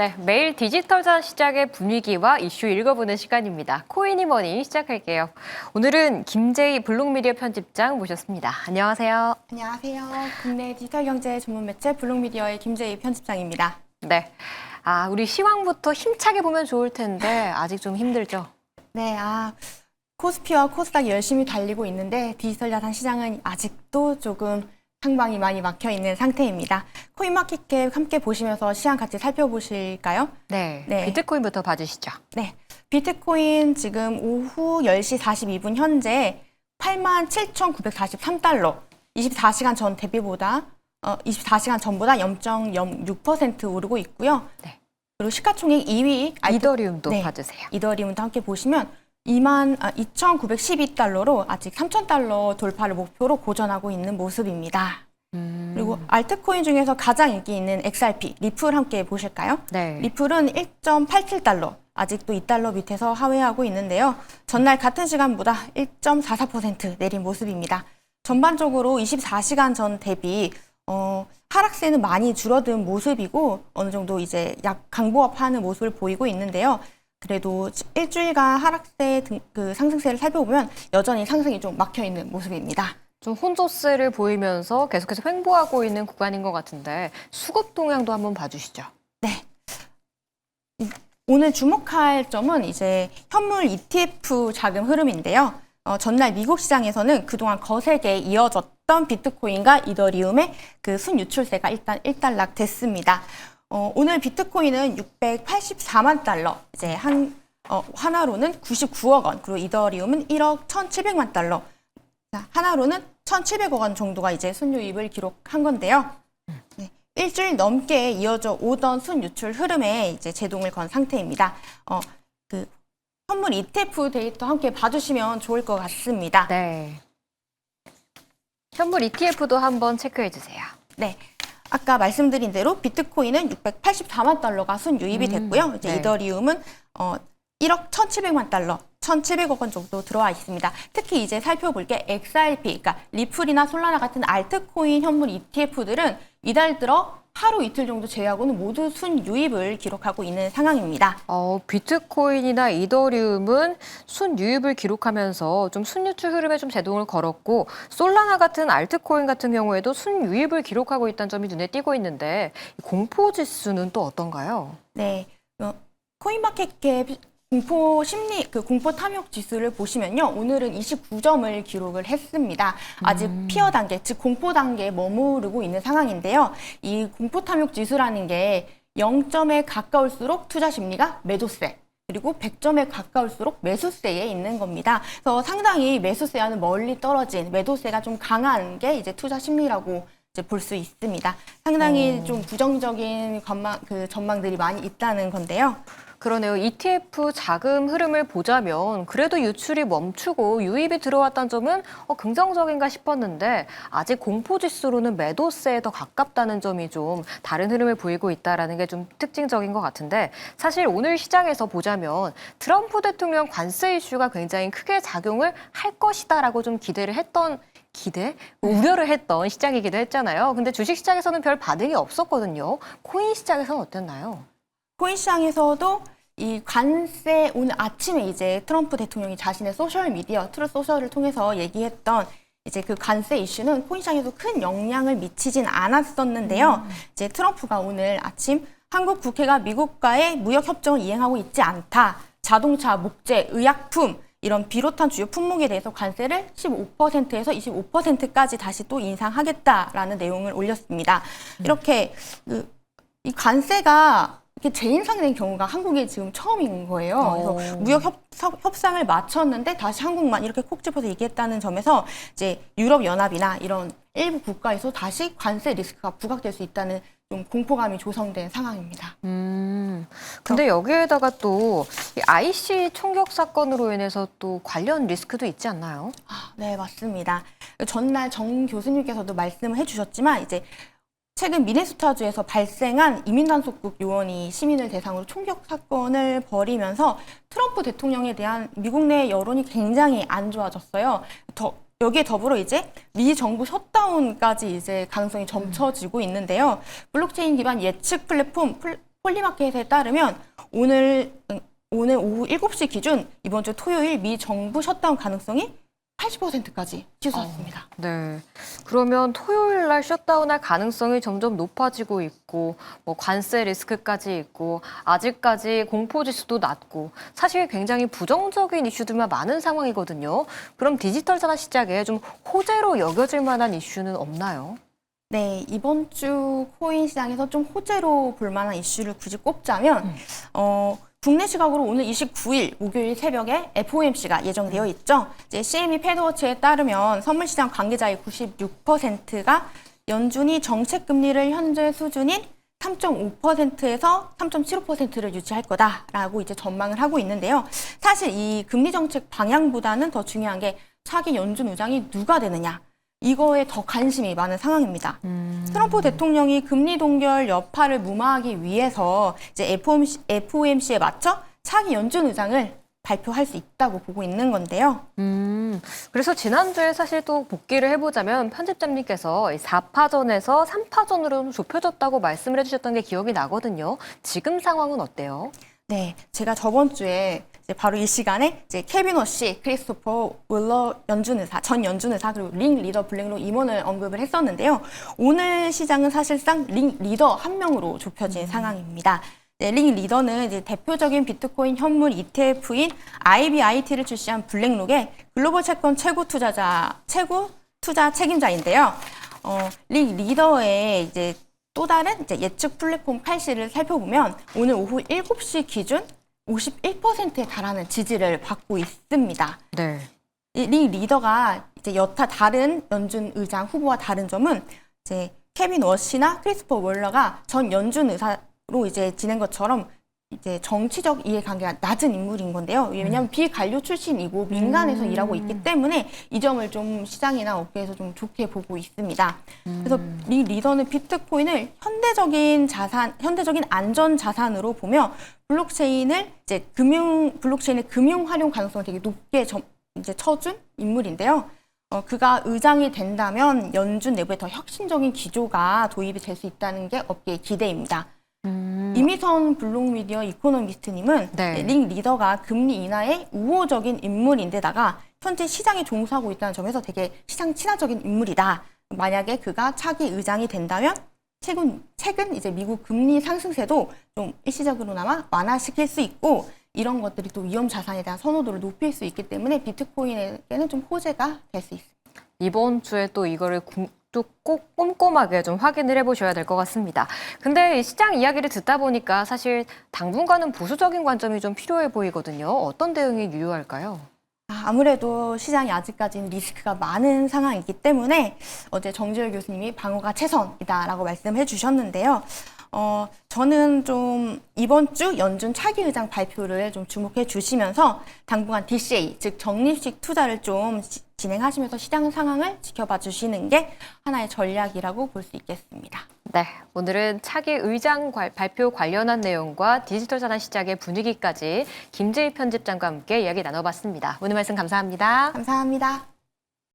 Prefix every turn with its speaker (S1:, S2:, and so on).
S1: 네, 매일 디지털 시장의 분위기와 이슈 읽어보는 시간입니다. 코이니머니 시작할게요. 오늘은 김재희 블록미디어 편집장 모셨습니다. 안녕하세요.
S2: 안녕하세요. 국내 디지털 경제 전문 매체 블록미디어의 김재희 편집장입니다.
S1: 네, 우리 시황부터 힘차게 보면 좋을 텐데 아직 좀 힘들죠?
S2: 네, 코스피와 코스닥이 열심히 달리고 있는데 디지털 자산 시장은 아직도 조금 상방이 많이 막혀 있는 상태입니다. 코인마켓캡 함께 보시면서 시황 같이 살펴보실까요?
S1: 네,
S2: 네.
S1: 비트코인부터 봐주시죠.
S2: 네, 비트코인 지금 오후 10시 42분 현재 87,943달러, 24시간 전 대비보다 24시간 전보다 0.06% 오르고 있고요.
S1: 네.
S2: 그리고 시가총액 2위
S1: 이더리움도
S2: 네,
S1: 봐주세요.
S2: 이더리움도 함께 보시면 2,912달러로 아직 3,000달러 돌파를 목표로 고전하고 있는 모습입니다. 그리고 알트코인 중에서 가장 인기 있는 XRP, 리플 함께 보실까요?
S1: 네.
S2: 리플은 1.87달러, 아직도 2달러 밑에서 하회하고 있는데요. 전날 같은 시간보다 1.44% 내린 모습입니다. 전반적으로 24시간 전 대비 하락세는 많이 줄어든 모습이고 어느 정도 이제 약 강보합하는 모습을 보이고 있는데요. 그래도 일주일간 하락세 그 상승세를 살펴보면 여전히 상승이 좀 막혀 있는 모습입니다.
S1: 좀 혼조세를 보이면서 계속해서 횡보하고 있는 구간인 것 같은데 수급 동향도 한번 봐주시죠.
S2: 네. 오늘 주목할 점은 이제 현물 ETF 자금 흐름인데요. 전날 미국 시장에서는 그동안 거세게 이어졌던 비트코인과 이더리움의 그 순유출세가 일단 일단락됐습니다. 오늘 비트코인은 684만 달러, 이제 하나로는 99억 원, 그리고 이더리움은 1억 1,700만 달러, 하나로는 1,700억 원 정도가 이제 순유입을 기록한 건데요. 네, 일주일 넘게 이어져 오던 순유출 흐름에 이제 제동을 건 상태입니다. 그 현물 ETF 데이터 함께 봐주시면 좋을 것 같습니다.
S1: 네. 현물 ETF도 한번 체크해 주세요.
S2: 네. 아까 말씀드린 대로 비트코인은 684만 달러가 순유입이 됐고요. 이제
S1: 네.
S2: 이더리움은 1억 1,700만 달러, 1,700억 원 정도 들어와 있습니다. 특히 이제 살펴볼 게 XRP, 그러니까 리플이나 솔라나 같은 알트코인 현물 ETF들은 이달 들어 하루 이틀 정도 제외하고는 모두 순유입을 기록하고 있는 상황입니다.
S1: 비트코인이나 이더리움은 순유입을 기록하면서 좀 순유출 흐름에 좀 제동을 걸었고 솔라나 같은 알트코인 같은 경우에도 순유입을 기록하고 있다는 점이 눈에 띄고 있는데 공포 지수는 또 어떤가요?
S2: 네, 코인마켓캡 공포 심리, 공포 탐욕 지수를 보시면요. 오늘은 29점을 기록을 했습니다. 아직 피어 단계, 즉 공포 단계에 머무르고 있는 상황인데요. 이 공포 탐욕 지수라는 게 0점에 가까울수록 투자 심리가 매도세, 그리고 100점에 가까울수록 매수세에 있는 겁니다. 그래서 상당히 매수세와는 멀리 떨어진 매도세가 좀 강한 게 이제 투자 심리라고 이제 볼 수 있습니다. 상당히 좀 부정적인 전망들이 많이 있다는 건데요.
S1: 그러네요. ETF 자금 흐름을 보자면 그래도 유출이 멈추고 유입이 들어왔다는 점은 긍정적인가 싶었는데 아직 공포지수로는 매도세에 더 가깝다는 점이 좀 다른 흐름을 보이고 있다는 게 좀 특징적인 것 같은데 사실 오늘 시장에서 보자면 트럼프 대통령 관세 이슈가 굉장히 크게 작용을 할 것이다라고 좀 우려를 했던 시장이기도 했잖아요. 근데 주식시장에서는 별 반응이 없었거든요. 코인 시장에서는 어땠나요?
S2: 코인 시장에서도 이 관세 오늘 아침에 이제 트럼프 대통령이 자신의 소셜 미디어 트루스 소셜을 통해서 얘기했던 이제 그 관세 이슈는 코인 시장에도 큰 영향을 미치진 않았었는데요. 이제 트럼프가 오늘 아침 한국 국회가 미국과의 무역 협정을 이행하고 있지 않다. 자동차, 목재, 의약품 이런 비롯한 주요 품목에 대해서 관세를 15%에서 25%까지 다시 또 인상하겠다라는 내용을 올렸습니다. 이렇게 이 관세가 이렇게 재인상된 경우가 한국에 지금 처음인 거예요. 그래서 무역 협상을 마쳤는데 다시 한국만 이렇게 콕 집어서 얘기했다는 점에서 이제 유럽 연합이나 이런 일부 국가에서 다시 관세 리스크가 부각될 수 있다는 좀 공포감이 조성된 상황입니다.
S1: 근데 여기에다가 또 이 IC 총격 사건으로 인해서 또 관련 리스크도 있지 않나요?
S2: 네, 맞습니다. 전날 정 교수님께서도 말씀을 해주셨지만 이제 최근 미네소타주에서 발생한 이민단속국 요원이 시민을 대상으로 총격 사건을 벌이면서 트럼프 대통령에 대한 미국 내 여론이 굉장히 안 좋아졌어요. 여기에 더불어 이제 미 정부 셧다운까지 이제 가능성이 점쳐지고 있는데요. 블록체인 기반 예측 플랫폼 폴리마켓에 따르면 오늘 오후 7시 기준 이번 주 토요일 미 정부 셧다운 가능성이 80%까지 치솟았습니다.
S1: 네. 그러면 토요일 날 셧다운할 가능성이 점점 높아지고 있고, 뭐 관세 리스크까지 있고, 아직까지 공포지수도 낮고, 사실 굉장히 부정적인 이슈들만 많은 상황이거든요. 그럼 디지털 자산 시장에 좀 호재로 여겨질 만한 이슈는 없나요?
S2: 네, 이번 주 코인 시장에서 좀 호재로 볼 만한 이슈를 굳이 꼽자면, 국내 시각으로 오늘 29일 목요일 새벽에 FOMC가 예정되어 있죠. 이제 CME 패드워치에 따르면 선물 시장 관계자의 96%가 연준이 정책 금리를 현재 수준인 3.5%에서 3.75%를 유지할 거다라고 이제 전망을 하고 있는데요. 사실 이 금리 정책 방향보다는 더 중요한 게 차기 연준 의장이 누가 되느냐. 이거에 더 관심이 많은 상황입니다. 트럼프 대통령이 금리 동결 여파를 무마하기 위해서 이제 FOMC에 맞춰 차기 연준 의장을 발표할 수 있다고 보고 있는 건데요.
S1: 그래서 지난주에 사실 또 복귀를 해보자면 편집장님께서 4파전에서 3파전으로 좁혀졌다고 말씀을 해주셨던 게 기억이 나거든요. 지금 상황은 어때요?
S2: 네, 제가 저번 주에 이제 바로 이 시간에 이제 케빈 워시, 크리스토퍼 윌러 전 연준 의사 그리고 링 리더 블랙록 임원을 언급을 했었는데요. 오늘 시장은 사실상 링 리더 한 명으로 좁혀진 상황입니다. 네, 링 리더는 이제 대표적인 비트코인 현물 ETF인 IBIT를 출시한 블랙록의 글로벌 채권 최고 투자 책임자인데요. 링 리더의 이제 또 다른 이제 예측 플랫폼 칼시를 살펴보면 오늘 오후 7시 기준 51%에 달하는 지지를 받고 있습니다.
S1: 네.
S2: 이 리더가 이제 여타 다른 연준 의장 후보와 다른 점은 이제 케빈 워시나 크리스토퍼 월러가 전 연준 의사로 이제 지낸 것처럼 이제 정치적 이해관계가 낮은 인물인 건데요. 왜냐하면 비관료 출신이고 민간에서 일하고 있기 때문에 이 점을 좀 시장이나 업계에서 좀 좋게 보고 있습니다. 그래서 이 리더는 비트코인을 현대적인 안전 자산으로 보며 블록체인의 금융 활용 가능성을 되게 높게 이제 쳐준 인물인데요. 그가 의장이 된다면 연준 내부에 더 혁신적인 기조가 도입이 될 수 있다는 게 업계의 기대입니다. 이미선 블록미디어 이코노미스트님은
S1: 네.
S2: 링 리더가 금리 인하에 우호적인 인물인데다가 현재 시장에 종사하고 있다는 점에서 되게 시장 친화적인 인물이다. 만약에 그가 차기 의장이 된다면 최근 이제 미국 금리 상승세도 좀 일시적으로나마 완화시킬 수 있고 이런 것들이 또 위험 자산에 대한 선호도를 높일 수 있기 때문에 비트코인에게는 좀 호재가 될 수 있습니다.
S1: 이번 주에 또 이거를 또 꼭 꼼꼼하게 좀 확인을 해보셔야 될 것 같습니다. 근데 이 시장 이야기를 듣다 보니까 사실 당분간은 보수적인 관점이 좀 필요해 보이거든요. 어떤 대응이 유효할까요?
S2: 아무래도 시장이 아직까지는 리스크가 많은 상황이기 때문에 어제 정지열 교수님이 방어가 최선이다라고 말씀해 주셨는데요. 저는 좀 이번 주 연준 차기 의장 발표를 좀 주목해 주시면서 당분간 DCA, 즉 적립식 투자를 좀 진행하시면서 시장 상황을 지켜봐 주시는 게 하나의 전략이라고 볼 수 있겠습니다.
S1: 네, 오늘은 차기 의장 발표 관련한 내용과 디지털 자산 시장의 분위기까지 김재희 편집장과 함께 이야기 나눠봤습니다. 오늘 말씀 감사합니다.
S2: 감사합니다.